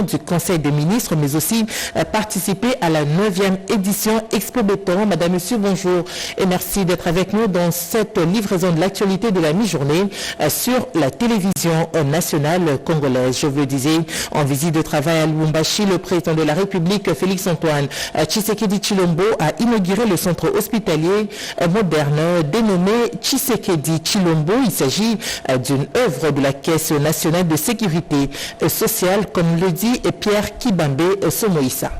du Conseil des ministres, mais aussi participer à la 9e édition Expo Béton. Madame, Monsieur, bonjour et merci d'être avec nous dans cette livraison de l'actualité de la mi-journée sur la télévision nationale congolaise. Je vous le disais, en visite de travail à Lubumbashi, le président de la République, Félix-Antoine Tshisekedi Tshilombo, a inauguré le centre hospitalier moderne dénommé Tshisekedi Tshilombo. Il s'agit d'une œuvre de la Caisse nationale de sécurité sociale, comme le dit Pierre Kibambe Somoïsa.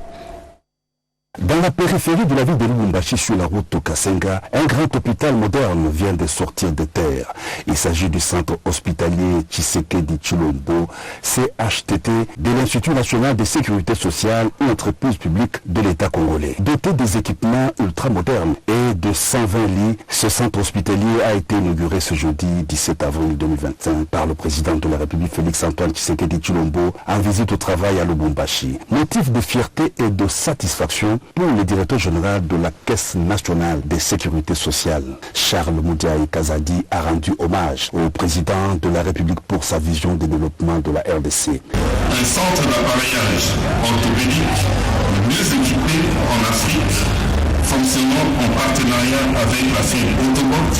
Dans la périphérie de la ville de Lubumbashi, sur la route au Kasenga, un grand hôpital moderne vient de sortir de terre. Il s'agit du centre hospitalier Tshisekedi Tshilombo, CHTT, de l'Institut national de sécurité sociale ou entreprise publique de l'État congolais. Doté des équipements ultramodernes et de 120 lits, ce centre hospitalier a été inauguré ce jeudi 17 avril 2025 par le président de la République Félix-Antoine Tshisekedi Tshilombo en visite au travail à Lubumbashi. Motif de fierté et de satisfaction pour le directeur général de la Caisse nationale de sécurité sociale, Charles Moudiaï Kazadi, a rendu hommage au président de la République pour sa vision de développement de la RDC. Un centre d'appareillage orthopédique mieux équipé en Afrique, fonctionnant en partenariat avec la firme Autobot,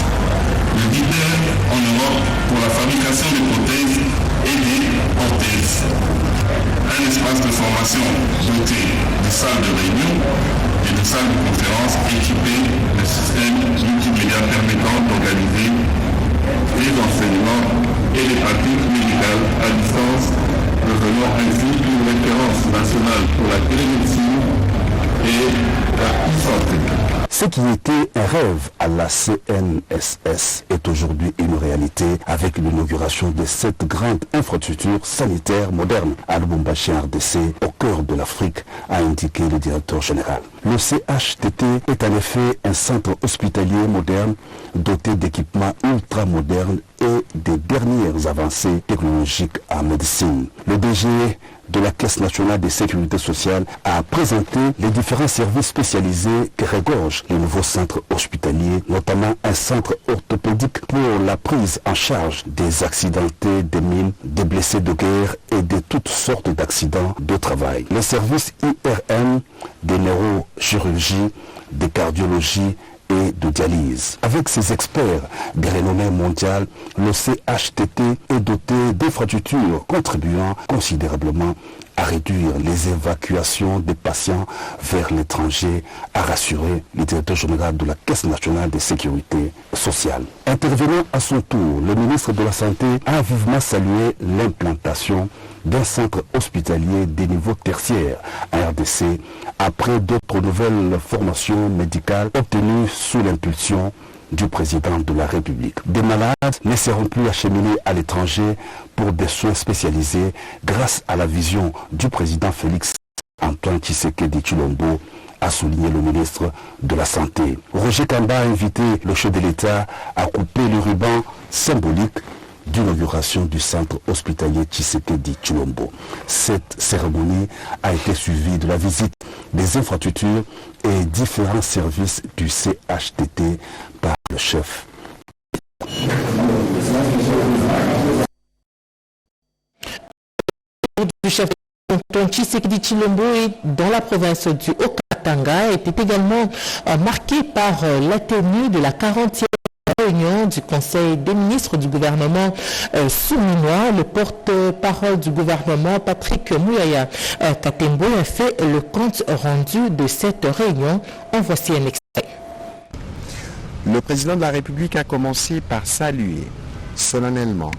le leader en Europe pour la fabrication des prothèses et des orthèses. Un espace de formation doté de salles de réunion et de salles de conférence équipées de systèmes multimédia permettant d'organiser les enseignements et les pratiques médicales à distance, devenant ainsi une référence nationale pour la télémédecine et la e-santé. Ce qui était un rêve à la CNSS est aujourd'hui une réalité avec l'inauguration de cette grande infrastructure sanitaire moderne à Lubumbashi RDC, au cœur de l'Afrique, a indiqué le directeur général. Le CHTT est en effet un centre hospitalier moderne doté d'équipements ultra-modernes et des dernières avancées technologiques en médecine. Le DG de la Caisse nationale de sécurité sociale a présenté les différents services spécialisés que regorge le nouveau centre hospitalier, notamment un centre orthopédique pour la prise en charge des accidentés, des mines, des blessés de guerre et de toutes sortes d'accidents de travail. Les services IRM, de neurochirurgie, de cardiologie et de dialyse. Avec ses experts de renommée mondiale, le CHTT est doté d'infrastructures contribuant considérablement à réduire les évacuations des patients vers l'étranger, a rassuré le directeur général de la Caisse nationale de sécurité sociale. Intervenant à son tour, le ministre de la Santé a vivement salué l'implantation d'un centre hospitalier de niveau tertiaire à RDC après d'autres nouvelles formations médicales obtenues sous l'impulsion du président de la République. Des malades ne seront plus acheminés à l'étranger pour des soins spécialisés grâce à la vision du président Félix-Antoine Tshisekedi Tshilombo, a souligné le ministre de la Santé. Roger Kamba a invité le chef de l'État à couper le ruban symbolique d'inauguration du centre hospitalier Tshisekedi Tshilombo. Cette cérémonie a été suivie de la visite des infrastructures et différents services du CHTT par le chef. Du chef Antoine Tshisekedi Tshilombo est dans la province du Haut-Katanga était également marqué par la tenue de la 40e réunion du Conseil des ministres du gouvernement souminois. Le porte-parole du gouvernement, Patrick Mouyaya Katembo, a fait le compte rendu de cette réunion. En voici un extrait. Le président de la République a commencé par saluer solennellement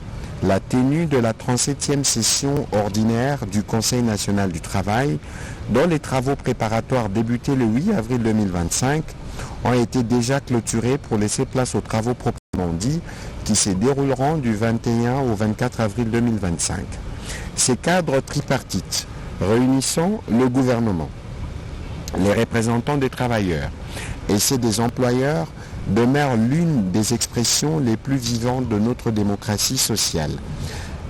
la tenue de la 37e session ordinaire du Conseil national du travail, dont les travaux préparatoires débutés le 8 avril 2025 ont été déjà clôturés pour laisser place aux travaux proprement dits qui se dérouleront du 21 au 24 avril 2025. Ces cadres tripartites réunissant le gouvernement, les représentants des travailleurs et ceux des employeurs demeure l'une des expressions les plus vivantes de notre démocratie sociale.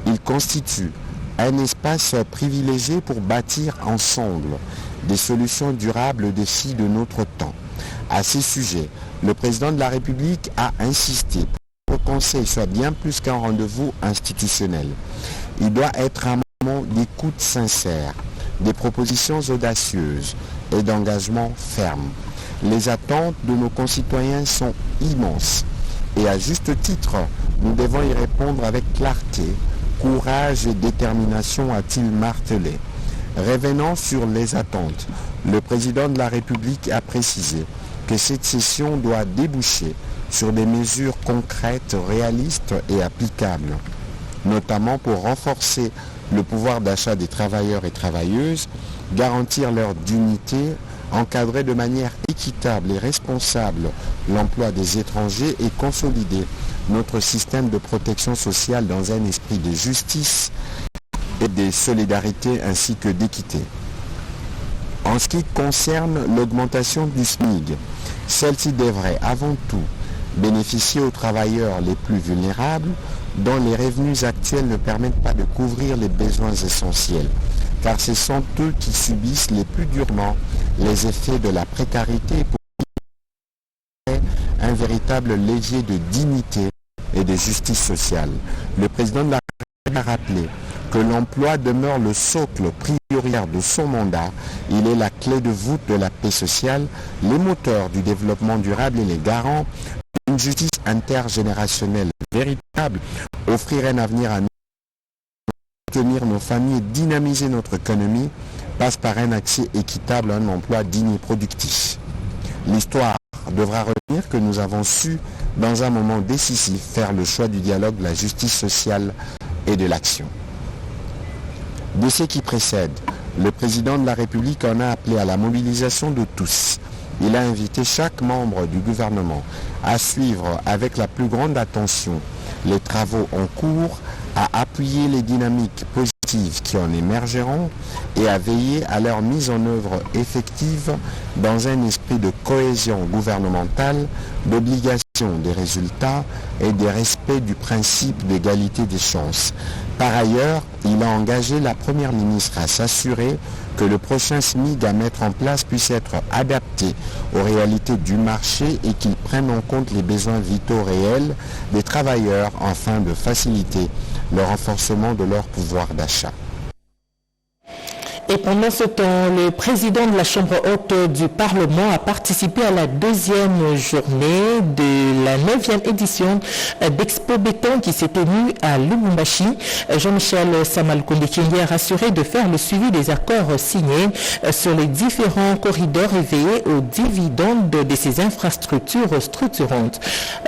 Il constitue un espace privilégié pour bâtir ensemble des solutions durables aux défis de notre temps. À ce sujet, le président de la République a insisté pour que le Conseil soit bien plus qu'un rendez-vous institutionnel. Il doit être un moment d'écoute sincère des propositions audacieuses et d'engagements fermes. Les attentes de nos concitoyens sont immenses et à juste titre, nous devons y répondre avec clarté, courage et détermination, a-t-il martelé. Revenant sur les attentes, le président de la République a précisé que cette session doit déboucher sur des mesures concrètes, réalistes et applicables, notamment pour renforcer le pouvoir d'achat des travailleurs et travailleuses, garantir leur dignité, encadrer de manière équitable et responsable l'emploi des étrangers et consolider notre système de protection sociale dans un esprit de justice et de solidarité ainsi que d'équité. En ce qui concerne l'augmentation du SMIC, celle-ci devrait avant tout bénéficier aux travailleurs les plus vulnérables dont les revenus actuels ne permettent pas de couvrir les besoins essentiels, car ce sont eux qui subissent les plus durement les effets de la précarité pour un véritable levier de dignité et de justice sociale. Le président de la République a rappelé que l'emploi demeure le socle prioritaire de son mandat. Il est la clé de voûte de la paix sociale, les moteurs du développement durable et les garants d'une justice intergénérationnelle véritable, offrir un avenir à nous, soutenir nos familles et dynamiser notre économie passe par un accès équitable à un emploi digne et productif. L'histoire devra retenir que nous avons su, dans un moment décisif, faire le choix du dialogue, de la justice sociale et de l'action. De ce qui précède, le président de la République en a appelé à la mobilisation de tous. Il a invité chaque membre du gouvernement à suivre avec la plus grande attention les travaux en cours, à appuyer les dynamiques positives qui en émergeront et à veiller à leur mise en œuvre effective dans un esprit de cohésion gouvernementale, d'obligation des résultats et de respect du principe d'égalité des chances. Par ailleurs, il a engagé la Première ministre à s'assurer que le prochain SMIC à mettre en place puisse être adapté aux réalités du marché et qu'il prenne en compte les besoins vitaux réels des travailleurs afin de faciliter le renforcement de leur pouvoir d'achat. Et pendant ce temps, le président de la Chambre haute du Parlement a participé à la deuxième journée de la 9e édition d'Expo Béton qui s'est tenue à Lubumbashi. Jean-Michel Samal-Konde a rassuré de faire le suivi des accords signés sur les différents corridors et veiller aux dividendes de ces infrastructures structurantes.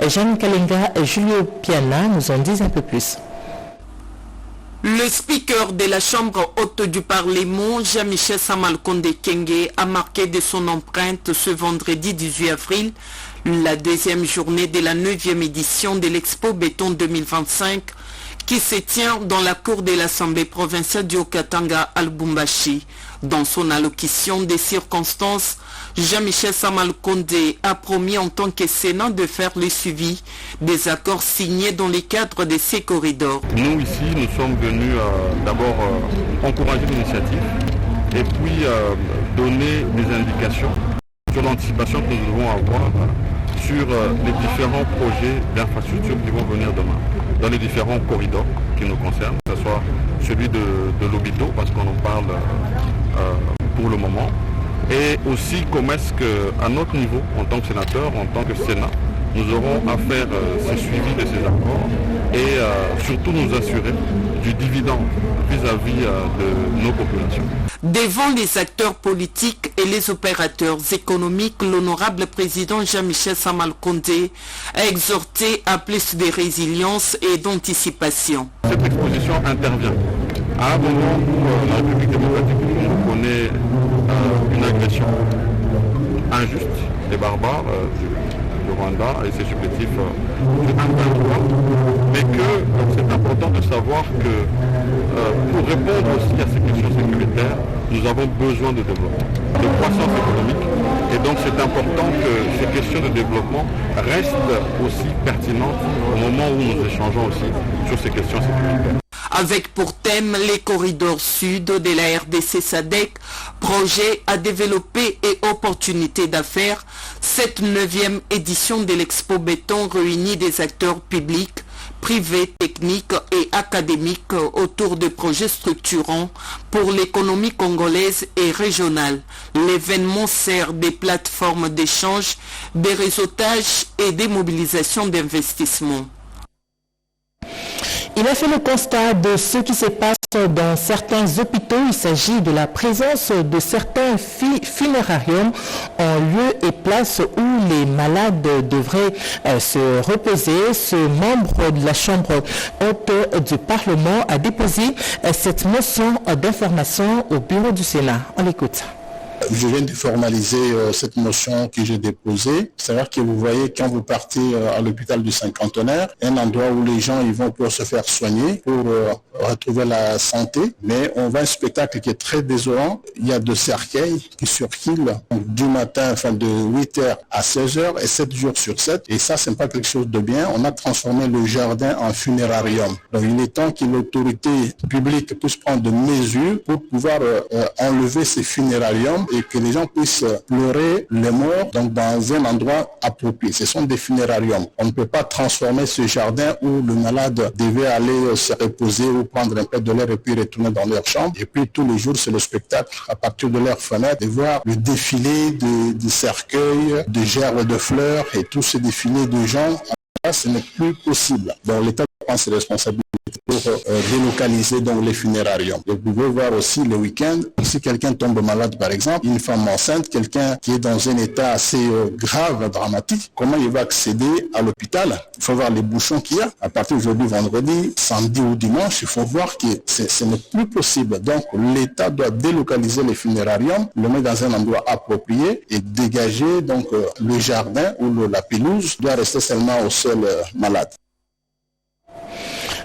Jeanne Kalenga et Julio Piana nous en disent un peu plus. Le speaker de la Chambre haute du Parlement, Jean-Michel Samal-Konde a marqué de son empreinte ce vendredi 18 avril la deuxième journée de la 9e édition de l'Expo Béton 2025 qui se tient dans la cour de l'Assemblée provinciale du Haut-Katanga à Lubumbashi. Dans son allocution des circonstances, Jean-Michel Samal-Konde a promis en tant que Sénat de faire le suivi des accords signés dans le cadre de ces corridors. Nous ici, nous sommes venus d'abord encourager l'initiative et puis donner des indications sur l'anticipation que nous devons avoir sur les différents projets d'infrastructures qui vont venir demain, dans les différents corridors qui nous concernent, que ce soit celui de l'Obito, parce qu'on en parle pour le moment, et aussi comment est-ce qu'à notre niveau, en tant que sénateur, en tant que Sénat, nous aurons à faire ce suivi de ces accords et surtout nous assurer du dividende vis-à-vis de nos populations. Devant les acteurs politiques et les opérateurs économiques, l'honorable président Jean-Michel Samal-Konde a exhorté à plus de résilience et d'anticipation. Cette exposition intervient à un moment où la République démocratique du Congo connaît une agression injuste et barbare du Rwanda et ses supplétifs du 1-23, mais que c'est important de savoir que pour répondre aussi à ces questions sécuritaires, nous avons besoin de développement, de croissance économique, et donc c'est important que ces questions de développement restent aussi pertinentes au moment où nous échangeons aussi sur ces questions sécuritaires. Avec pour thème les corridors sud de la RDC SADC, projet à développer et opportunités d'affaires, cette 9e édition de l'Expo Béton réunit des acteurs publics, privés, techniques et académiques autour de projets structurants pour l'économie congolaise et régionale. L'événement sert des plateformes d'échange, des réseautages et des mobilisations d'investissement. Il a fait le constat de ce qui se passe dans certains hôpitaux. Il s'agit de la présence de certains funérariums en lieu et place où les malades devraient se reposer. Ce membre de la Chambre haute du Parlement a déposé cette motion d'information au bureau du Sénat. On l'écoute. Je viens de formaliser cette motion que j'ai déposée. C'est-à-dire que vous voyez, quand vous partez à l'hôpital du Cinquantenaire, un endroit où les gens ils vont pour se faire soigner, pour retrouver la santé, mais on voit un spectacle qui est très désolant. Il y a deux cercueils qui circulent du matin, enfin de 8h à 16h et 7 jours sur 7. Et ça, c'est pas quelque chose de bien. On a transformé le jardin en funérarium. Donc il est temps que l'autorité publique puisse prendre des mesures pour pouvoir enlever ces funérariums et que les gens puissent pleurer les morts donc dans un endroit approprié. Ce sont des funérariums. On ne peut pas transformer ce jardin où le malade devait aller se reposer ou prendre un peu de l'air et puis retourner dans leur chambre. Et puis tous les jours, c'est le spectacle à partir de leur fenêtre de voir le défilé de cercueils, de gerbes de fleurs et tous ces défilés de gens. Là, ce n'est plus possible. Donc l'État prend ses responsabilités pour délocaliser donc les funérariums. Et vous pouvez voir aussi le week-end, si quelqu'un tombe malade par exemple, une femme enceinte, quelqu'un qui est dans un état assez grave, dramatique, comment il va accéder à l'hôpital? Il faut voir les bouchons qu'il y a. À partir d'aujourd'hui, vendredi, samedi ou dimanche, il faut voir que ce n'est plus possible. Donc l'État doit délocaliser les funérariums, le mettre dans un endroit approprié et dégager donc le jardin ou la pelouse doit rester seulement aux seuls malades.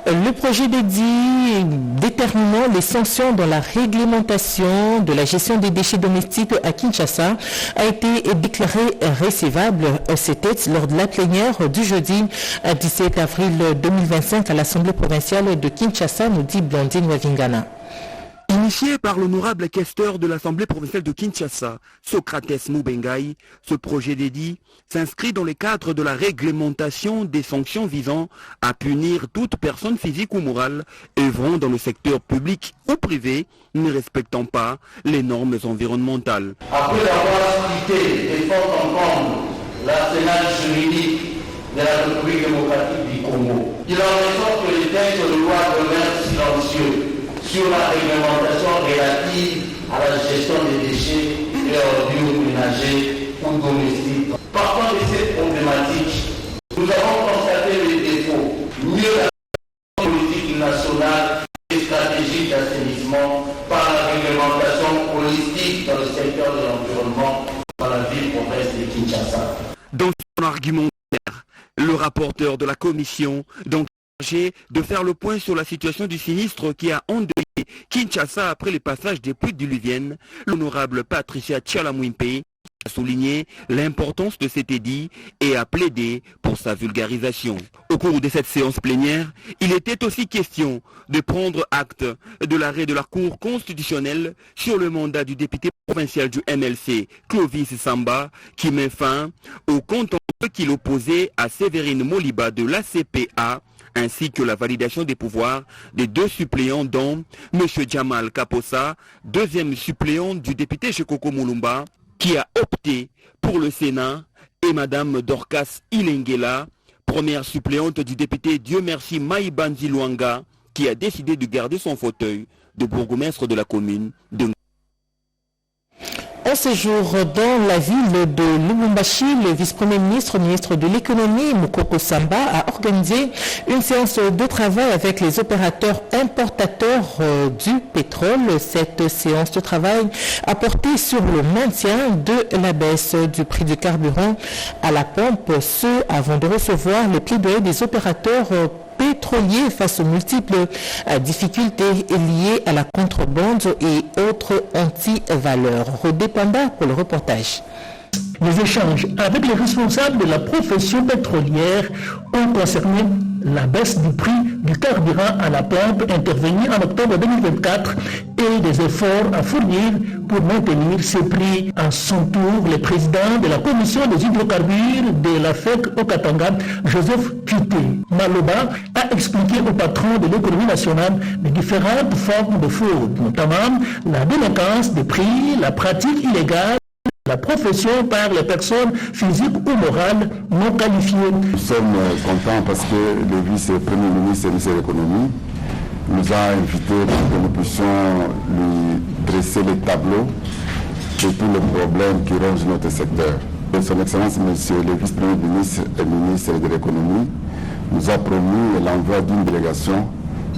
Le projet déterminant les sanctions dans la réglementation de la gestion des déchets domestiques à Kinshasa a été déclaré recevable. C'était lors de la plénière du jeudi 17 avril 2025 à l'Assemblée provinciale de Kinshasa, nous dit Blandine Wavingana. Initié par l'honorable questeur de l'Assemblée provinciale de Kinshasa, Socrates Mubengai, ce projet d'édit s'inscrit dans le cadre de la réglementation des sanctions visant à punir toute personne physique ou morale œuvrant dans le secteur public ou privé ne respectant pas les normes environnementales. Après avoir cité et fort entendre l'arsenal juridique de la République démocratique du Congo, il en ressort que les textes de loi demeurent silencieux sur la réglementation relative à la gestion des déchets et ordures ménagers ou domestiques. Partant de cette problématique, nous avons constaté les défauts, mieux la politique nationale et stratégique d'assainissement par la réglementation holistique dans le secteur de l'environnement dans la ville-province de Kinshasa. Dans son argumentaire, le rapporteur de la commission de faire le point sur la situation du sinistre qui a endeuillé Kinshasa après le passage des pluies diluviennes, l'honorable Patricia Tchalamwimpe a souligné l'importance de cet édit et a plaidé pour sa vulgarisation. Au cours de cette séance plénière, il était aussi question de prendre acte de l'arrêt de la Cour constitutionnelle sur le mandat du député provincial du MLC, Clovis Samba, qui met fin au contentieux qu'il opposait à Séverine Moliba de l'ACPA, ainsi que la validation des pouvoirs des deux suppléants dont M. Jamal Kaposa, deuxième suppléant du député Chekoko Moulumba, qui a opté pour le Sénat, et Mme Dorcas Ilengela, première suppléante du député Dieu merci Maïbanzi Luanga, qui a décidé de garder son fauteuil de bourgmestre de la commune de En séjour dans la ville de Lubumbashi, le vice-premier ministre de l'économie, Mukoko Samba, a organisé une séance de travail avec les opérateurs importateurs du pétrole. Cette séance de travail a porté sur le maintien de la baisse du prix du carburant à la pompe, ce avant de recevoir les plaidoyers des opérateurs pétroliers face aux multiples difficultés liées à la contrebande et autres anti-valeurs. Rodé Pamba pour le reportage. Les échanges avec les responsables de la profession pétrolière ont concerné la baisse du prix du carburant à la pompe intervenue en octobre 2024 et des efforts à fournir pour maintenir ces prix. À son tour, le président de la commission des hydrocarbures de la FEC au Katanga, Joseph Pité Maloba, a expliqué au patron de l'économie nationale les différentes formes de fraude, notamment la délinquance des prix, la pratique illégale, la profession par les personnes physiques ou morales non qualifiées. Nous sommes contents parce que le vice-premier ministre de l'économie nous a invités pour que nous puissions lui dresser les tableaux de tous les problèmes qui rongent notre secteur. Son Excellence, Monsieur le vice-premier ministre et ministre de l'économie, nous a promis l'envoi d'une délégation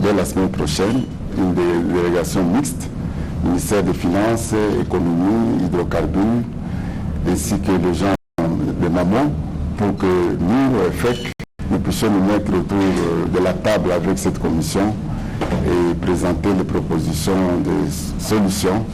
dès la semaine prochaine, une délégation mixte, ministère des Finances, économie, hydrocarbures, ainsi que les gens de Maman, pour que nous, FEC, nous puissions nous mettre autour de la table avec cette commission et présenter les propositions de solutions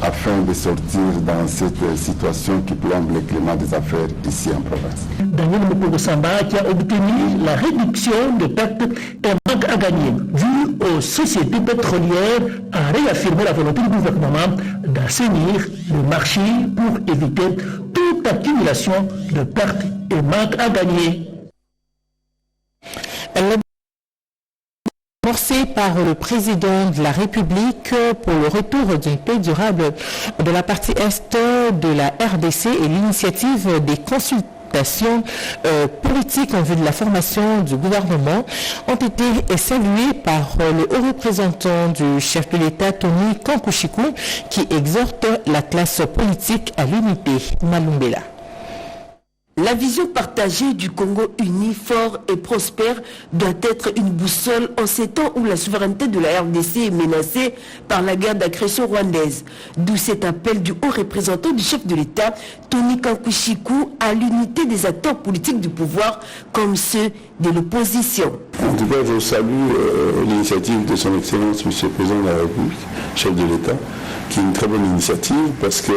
afin de sortir dans cette situation qui plombe le climat des affaires ici en province. Daniel Mokogosamba qui a obtenu la réduction de pertes et manque à gagner dû aux sociétés pétrolières a réaffirmé la volonté du gouvernement d'assainir le marché pour éviter toute accumulation de pertes et manque à gagner. Amorcé par le président de la République pour le retour d'une paix durable de la partie est de la RDC et l'initiative des consultations politiques en vue de la formation du gouvernement ont été saluées par le haut représentant du chef de l'État, Tony Kankuchiku, qui exhorte la classe politique à l'unité. Malumbela. La vision partagée du Congo uni, fort et prospère doit être une boussole en ces temps où la souveraineté de la RDC est menacée par la guerre d'agression rwandaise. D'où cet appel du haut représentant du chef de l'État, Tony Kankuchiku, à l'unité des acteurs politiques du pouvoir comme ceux de l'opposition. En tout cas, je salue l'initiative de son Excellence, M. le Président de la République, chef de l'État, qui est une très bonne initiative parce que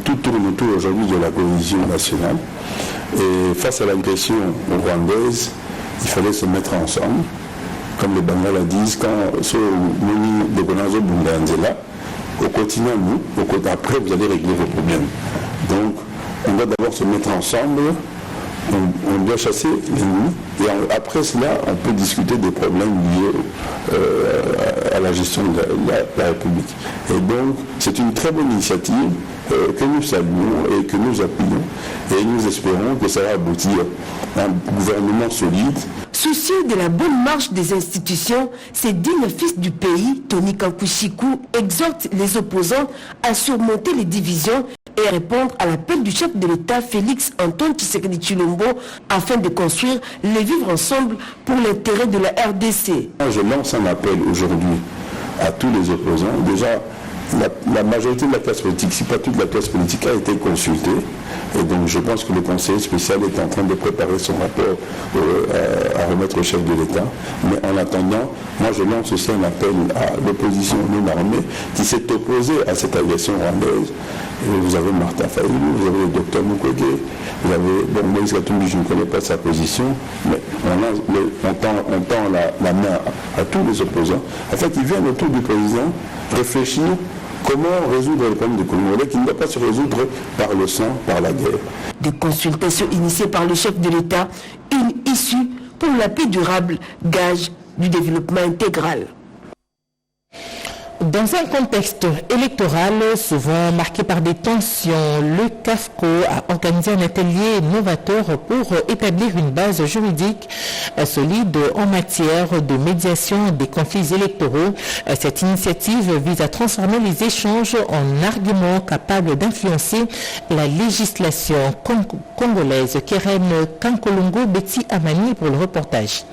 tout tourne autour aujourd'hui de la cohésion nationale. Et face à l'agression rwandaise, il fallait se mettre ensemble. Comme les Bangala disent, quand ce Moni de Bonazo Bundanzela, au continent, nous, après, vous allez régler vos problèmes. Donc, on doit d'abord se mettre ensemble, on doit chasser l'ennemi, et après cela, on peut discuter des problèmes liés à la gestion de la République. Et donc, c'est une très bonne initiative que nous saluons et que nous appuyons, et nous espérons que ça va aboutir à un gouvernement solide. Soucieux de la bonne marche des institutions, ces dignes fils du pays, Tony Kankuchiku, exhorte les opposants à surmonter les divisions et à répondre à l'appel du chef de l'État, Félix Antoine Tshisekedi Tshilombo, afin de construire les vivre ensemble pour l'intérêt de la RDC. Je lance un appel aujourd'hui à tous les opposants. Déjà, la majorité de la classe politique, si pas toute la classe politique, a été consultée. Et donc je pense que le conseil spécial est en train de préparer son rapport à remettre au chef de l'État. Mais en attendant, moi je lance aussi un appel à l'opposition non armée qui s'est opposée à cette agression rwandaise. Vous avez Martin Fayulu, vous avez le docteur Mukwege, vous avez Moïse Katumbi, je ne connais pas sa position, mais on tend la main à tous les opposants. En fait, ils viennent autour du président réfléchir comment résoudre le problème de Congolais qui ne doit pas se résoudre par le sang, par la guerre. Des consultations initiées par le chef de l'État, une issue pour la paix durable, gage du développement intégral. Dans un contexte électoral souvent marqué par des tensions, le CAFCO a organisé un atelier novateur pour établir une base juridique solide en matière de médiation des conflits électoraux. Cette initiative vise à transformer les échanges en arguments capables d'influencer la législation congolaise. Keren Kankolongo, Betty Amani pour le reportage.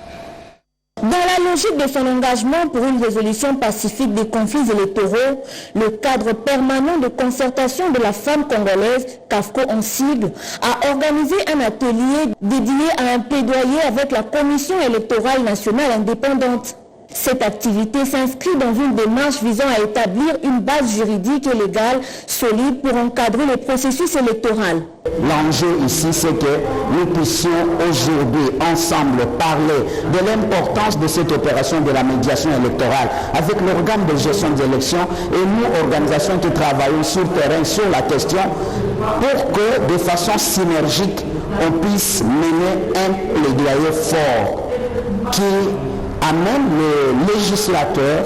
Dans la logique de son engagement pour une résolution pacifique des conflits électoraux, le cadre permanent de concertation de la femme congolaise, CAFCO en sigle, a organisé un atelier dédié à un plaidoyer avec la Commission électorale nationale indépendante. Cette activité s'inscrit dans une démarche visant à établir une base juridique et légale solide pour encadrer le processus électoral. L'enjeu ici, c'est que nous puissions aujourd'hui ensemble parler de l'importance de cette opération de la médiation électorale avec l'organe de gestion des élections et nous, organisations qui travaillons sur le terrain sur la question, pour que de façon synergique, on puisse mener un plaidoyer fort qui amène le législateur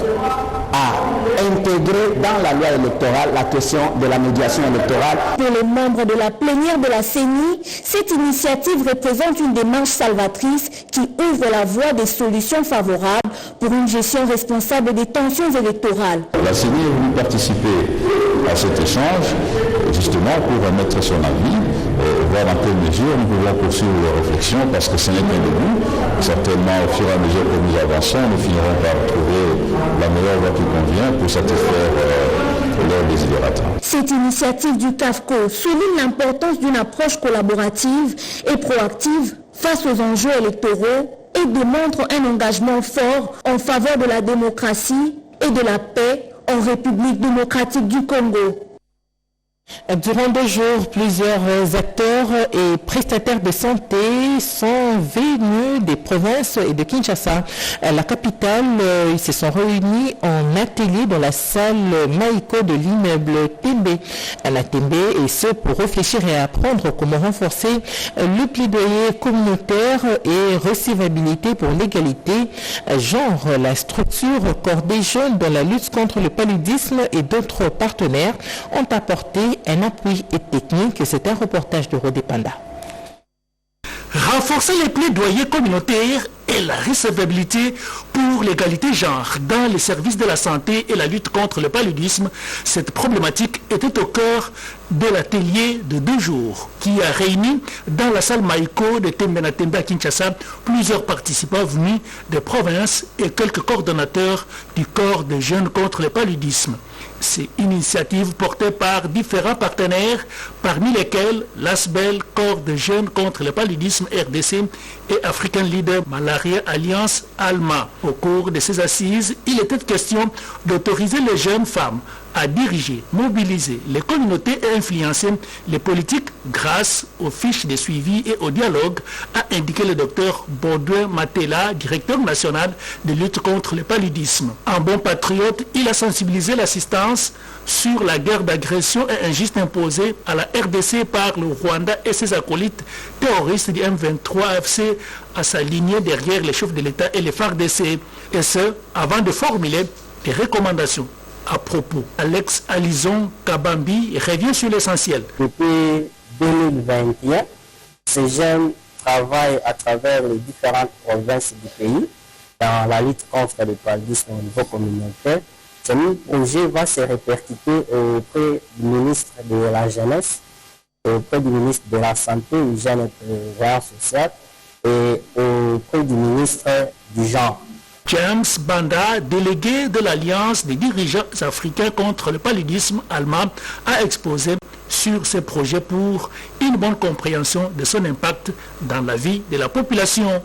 à intégrer dans la loi électorale la question de la médiation électorale. Pour les membres de la plénière de la CENI, cette initiative représente une démarche salvatrice qui ouvre la voie des solutions favorables pour une gestion responsable des tensions électorales. La CENI est venue participer à cet échange justement pour remettre son avis, voir dans quelle mesure nous pouvons poursuivre les réflexions, parce que ce n'est qu'un début. Certainement, au fur et à mesure que nous avançons, nous finirons par trouver la meilleure voie qui convient pour satisfaire leurs desiderata. Cette initiative du CAFCO souligne l'importance d'une approche collaborative et proactive face aux enjeux électoraux et démontre un engagement fort en faveur de la démocratie et de la paix en République démocratique du Congo. Durant 2 jours, plusieurs acteurs et prestataires de santé sont venus des provinces et de Kinshasa, la capitale. Ils se sont réunis en atelier dans la salle Maïko de l'immeuble Tembe. La Tembe, et ce pour réfléchir et apprendre comment renforcer le plaidoyer communautaire et recevabilité pour l'égalité genre. La structure Corps des jeunes dans la lutte contre le paludisme et d'autres partenaires ont apporté un appui technique. C'est un reportage de Rodé Panda. Renforcer les plaidoyers communautaires et la recevabilité pour l'égalité genre dans les services de la santé et la lutte contre le paludisme, cette problématique était au cœur de l'atelier de 2 jours qui a réuni dans la salle Maïko de Tembe à Kinshasa plusieurs participants venus des provinces et quelques coordonnateurs du corps des jeunes contre le paludisme. Ces initiatives portées par différents partenaires, parmi lesquels l'ASBEL, Corps de jeunes contre le paludisme RDC et African Leader Malaria Alliance ALMA. Au cours de ces assises, il était question d'autoriser les jeunes femmes à diriger, mobiliser les communautés et influencer les politiques grâce aux fiches de suivi et au dialogue, a indiqué le docteur Baudouin Matela, directeur national de lutte contre le paludisme. En bon patriote, il a sensibilisé l'assistance sur la guerre d'agression et injuste imposée à la RDC par le Rwanda et ses acolytes terroristes du M23 AFC à s'aligner derrière les chefs de l'État et les FARDC, et ce, avant de formuler des recommandations. À propos, Alex Alison Kabambi revient sur l'essentiel. Depuis 2021, ces jeunes travaillent à travers les différentes provinces du pays dans la lutte contre le paludisme au niveau communautaire. Ce projet va se répercuter auprès du ministre de la Jeunesse, auprès du ministre de la Santé, Hygiène et Prévoyance sociale et auprès du ministre du Genre. James Banda, délégué de l'Alliance des dirigeants africains contre le paludisme ALMA, a exposé sur ces projets pour une bonne compréhension de son impact dans la vie de la population.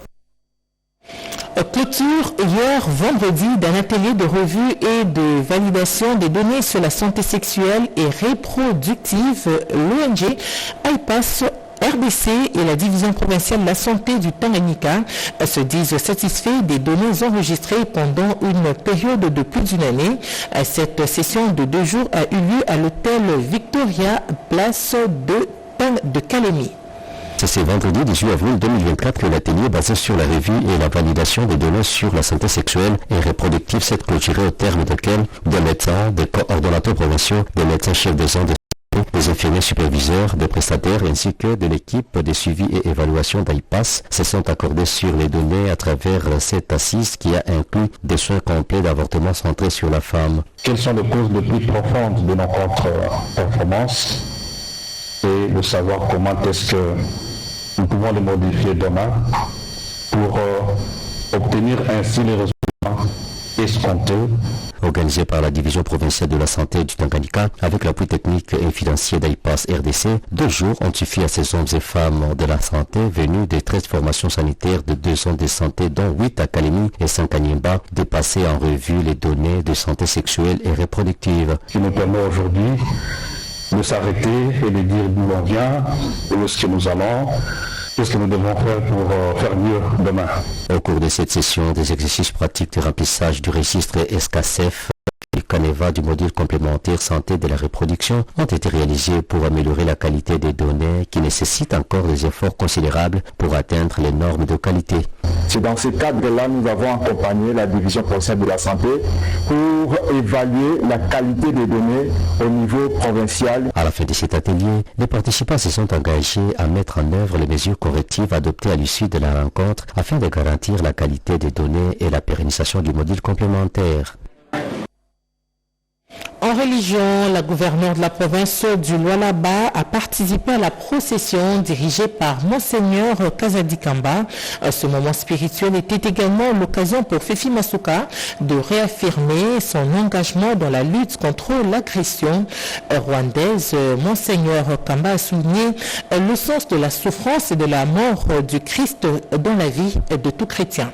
Clôture hier vendredi d'un atelier de revue et de validation des données sur la santé sexuelle et reproductive. L'ONG IPAS RDC et la division provinciale de la santé du Tanganyika se disent satisfaits des données enregistrées pendant une période de plus d'une année. Cette session de 2 jours a eu lieu à l'hôtel Victoria, place de Calémie. C'est vendredi 18 avril 2024 que l'atelier basé sur la revue et la validation des données sur la santé sexuelle et reproductive s'est clôturé, au terme duquel des médecins, des coordonnateurs provinciaux, des médecins chefs de zone, des infirmiers superviseurs, des prestataires ainsi que de l'équipe de suivi et évaluation d'IPAS se sont accordés sur les données à travers cette assise qui a inclus des soins complets d'avortement centrés sur la femme. Quelles sont les causes les plus profondes de nos contre-performances et de savoir comment est-ce que nous pouvons les modifier demain pour obtenir ainsi les résultats escompté. Organisé par la division provinciale de la santé du Tanganyika avec l'appui technique et financier d'IPAS RDC, 2 jours ont suffi à ces hommes et femmes de la santé venus des 13 formations sanitaires de 2 zones de santé dont 8 à Kalemi et 5 à Niemba de passer en revue les données de santé sexuelle et reproductive. Qui nous permet aujourd'hui de s'arrêter et de dire d'où l'on vient, où est-ce que nous allons, qu'est-ce que nous devons faire pour faire mieux demain. Au cours de cette session, des exercices pratiques de remplissage du registre SKCF et Caneva du module complémentaire santé de la reproduction ont été réalisés pour améliorer la qualité des données qui nécessitent encore des efforts considérables pour atteindre les normes de qualité. C'est dans ce cadre-là nous avons accompagné la division provinciale de la santé pour évaluer la qualité des données au niveau provincial. À la fin de cet atelier, les participants se sont engagés à mettre en œuvre les mesures correctives adoptées à l'issue de la rencontre afin de garantir la qualité des données et la pérennisation du module complémentaire. En religion, la gouverneure de la province du Lualaba a participé à la procession dirigée par Monseigneur Kazadi Kamba. Ce moment spirituel était également l'occasion pour Fifi Masuka de réaffirmer son engagement dans la lutte contre l'agression rwandaise. Monseigneur Kamba a souligné le sens de la souffrance et de la mort du Christ dans la vie de tout chrétien.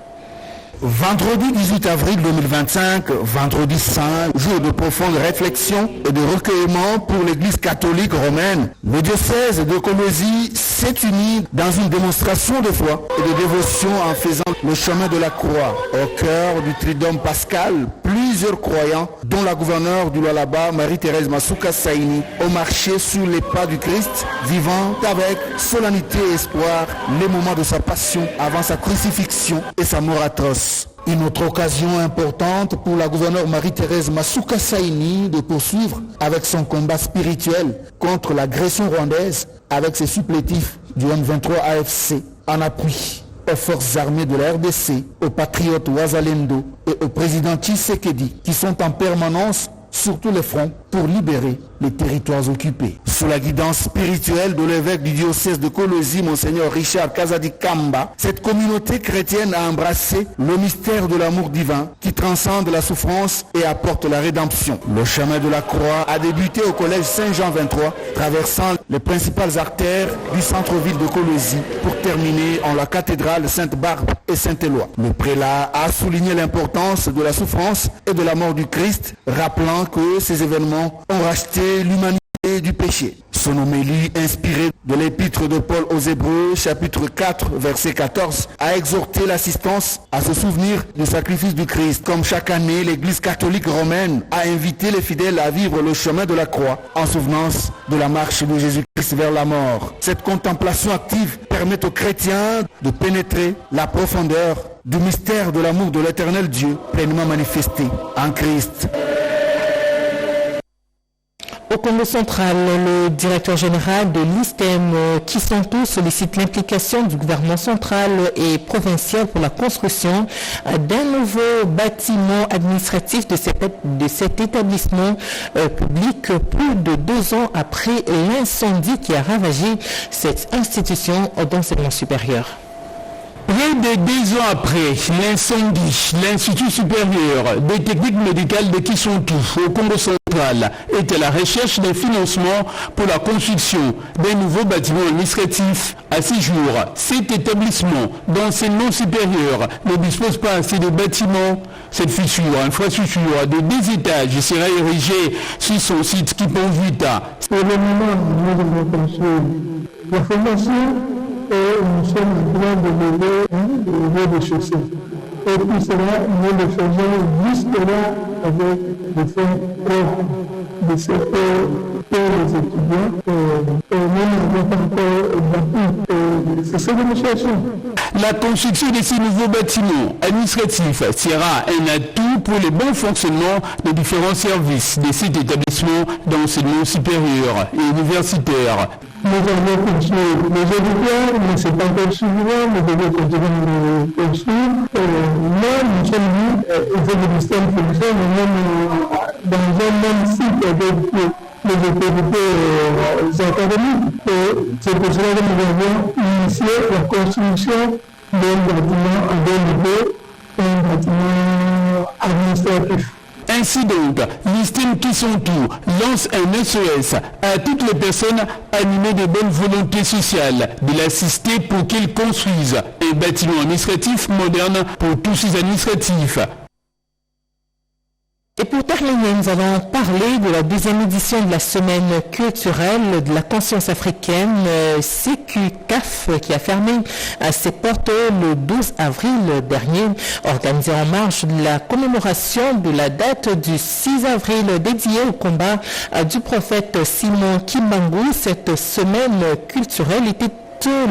Vendredi 18 avril 2025, vendredi saint, jour de profonde réflexion et de recueillement pour l'Église catholique romaine, le diocèse de Colosie s'est uni dans une démonstration de foi et de dévotion en faisant le chemin de la croix. Au cœur du Triduum pascal, plusieurs croyants, dont la gouverneure du Lualaba, Marie-Thérèse Masuka Saini, ont marché sur les pas du Christ, vivant avec solennité et espoir les moments de sa passion avant sa crucifixion et sa mort atroce. Une autre occasion importante pour la gouverneure Marie-Thérèse Masuka Saini de poursuivre avec son combat spirituel contre l'agression rwandaise avec ses supplétifs du M23 AFC en appui aux forces armées de la RDC, aux patriotes Wazalendo et au président Tshisekedi qui sont en permanence sur tous les fronts pour libérer les territoires occupés. Sous la guidance spirituelle de l'évêque du diocèse de Colosie, Monseigneur Richard Kazadi Kamba, cette communauté chrétienne a embrassé le mystère de l'amour divin qui transcende la souffrance et apporte la rédemption. Le chemin de la croix a débuté au collège Saint-Jean 23, traversant les principales artères du centre-ville de Colosie pour terminer en la cathédrale Sainte-Barbe et Saint-Éloi. Le prélat a souligné l'importance de la souffrance et de la mort du Christ, rappelant que ces événements ont racheté l'humanité du péché. Son homélie, inspirée de l'épître de Paul aux Hébreux, chapitre 4, verset 14, a exhorté l'assistance à se souvenir du sacrifice du Christ. Comme chaque année, l'Église catholique romaine a invité les fidèles à vivre le chemin de la croix en souvenance de la marche de Jésus-Christ vers la mort. Cette contemplation active permet aux chrétiens de pénétrer la profondeur du mystère de l'amour de l'éternel Dieu pleinement manifesté en Christ. Au Congo central, le directeur général de l'ISTEM, Kisonto, sollicite l'implication du gouvernement central et provincial pour la construction d'un nouveau bâtiment administratif de cet établissement public plus de 2 ans après l'incendie qui a ravagé cette institution d'enseignement supérieur. Près de 2 ans après l'incendie, l'Institut supérieur des techniques médicales de Kisonto au Congo central est à la recherche d'un financement pour la construction d'un nouveau bâtiment administratif. À ce jour, cet établissement d'enseignement supérieur ne dispose pas assez de bâtiments. Cette future infrastructure de 2 étages sera érigée sur son site qui Kiponvuita. Pour le moment, nous avons construit la formation et nous sommes en train de lever le rez-de-chaussée. Et puis cela, nous le faisons juste là avec des fonds propres de cette pour les étudiants. Et nous n'avons pas encore d'appui. C'est ça que nous cherchons. La construction de ces nouveaux bâtiments administratifs sera un atout pour le bon fonctionnement des différents services de cet établissement d'enseignement supérieur et universitaire. Nous avons construit les auditeurs, mais ce n'est pas encore suffisant, nous devons continuer de construire. Là, nous sommes venus, il faut que le système fonctionne, même dans un même site avec les autorités académiques. C'est pour cela que nous avons initié la construction d'un bâtiment en 2 niveaux, un bâtiment administratif. Ainsi donc, l'ISTIM Kisontou lance un SOS à toutes les personnes animées de bonne volonté sociale de l'assister pour qu'ils construisent un bâtiment administratif moderne pour tous ces administratifs. Et pour terminer, nous allons parler de la deuxième édition de la semaine culturelle de la conscience africaine, CQCAF, qui a fermé ses portes le 12 avril dernier, organisée en marge de la commémoration de la date du 6 avril dédiée au combat du prophète Simon Kimbangu. Cette semaine culturelle était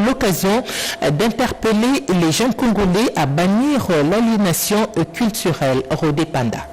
l'occasion d'interpeller les jeunes Congolais à bannir l'aliénation culturelle. Rodé Panda.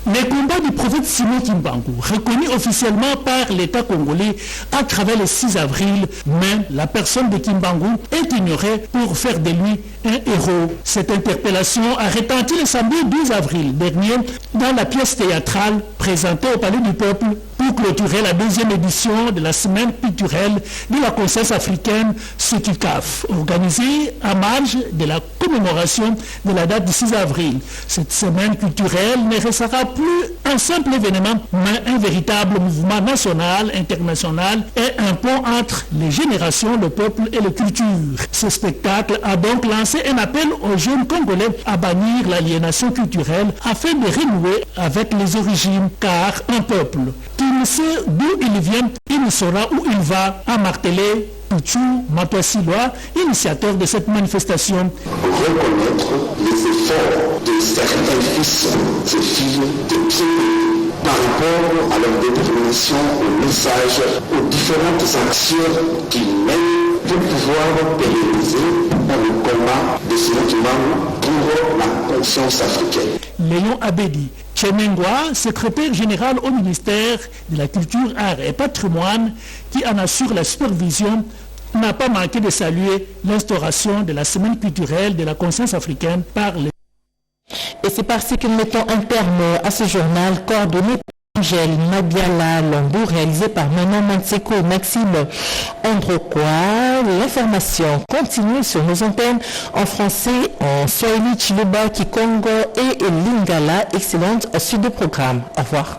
Les combats du prophète Simon Kimbangu, reconnus officiellement par l'État congolais à travers le 6 avril, mais la personne de Kimbangu est ignorée pour faire de lui un héros. Cette interpellation a retenti le samedi 12 avril dernier dans la pièce théâtrale présentée au Palais du Peuple pour clôturer la deuxième édition de la semaine culturelle de la conscience africaine CQCAF, organisée à marge de la commémoration de la date du 6 avril. Cette semaine culturelle ne restera plus un simple événement, mais un véritable mouvement national, international et un pont entre les générations, le peuple et la culture. Ce spectacle a donc lancé un appel aux jeunes Congolais à bannir l'aliénation culturelle afin de renouer avec les origines, car un peuple qui ne sait d'où il vient, il ne saura où il va, a martelé Pouchou Matoisiloa, initiateur de cette manifestation. Reconnaître les efforts de certains fils et filles de Dieu par rapport à leur détermination, au message, aux différentes actions qu'ils mènent pour pouvoir pérenniser le combat de Simon Kimbangu pour la conscience africaine. Léon Abedi Tchémengwa, secrétaire général au ministère de la Culture, Art et Patrimoine, qui en assure la supervision, n'a pas manqué de saluer l'instauration de la semaine culturelle de la conscience africaine par les... Et c'est parti que nous mettons un terme à ce journal coordonné par Angèle Mabiala Lambou, réalisé par Manon Manseko et Maxime Androquois. L'information continue sur nos antennes en français, en Swahili, Chiluba, Kikongo et Lingala. Excellente suite de programme. Au revoir.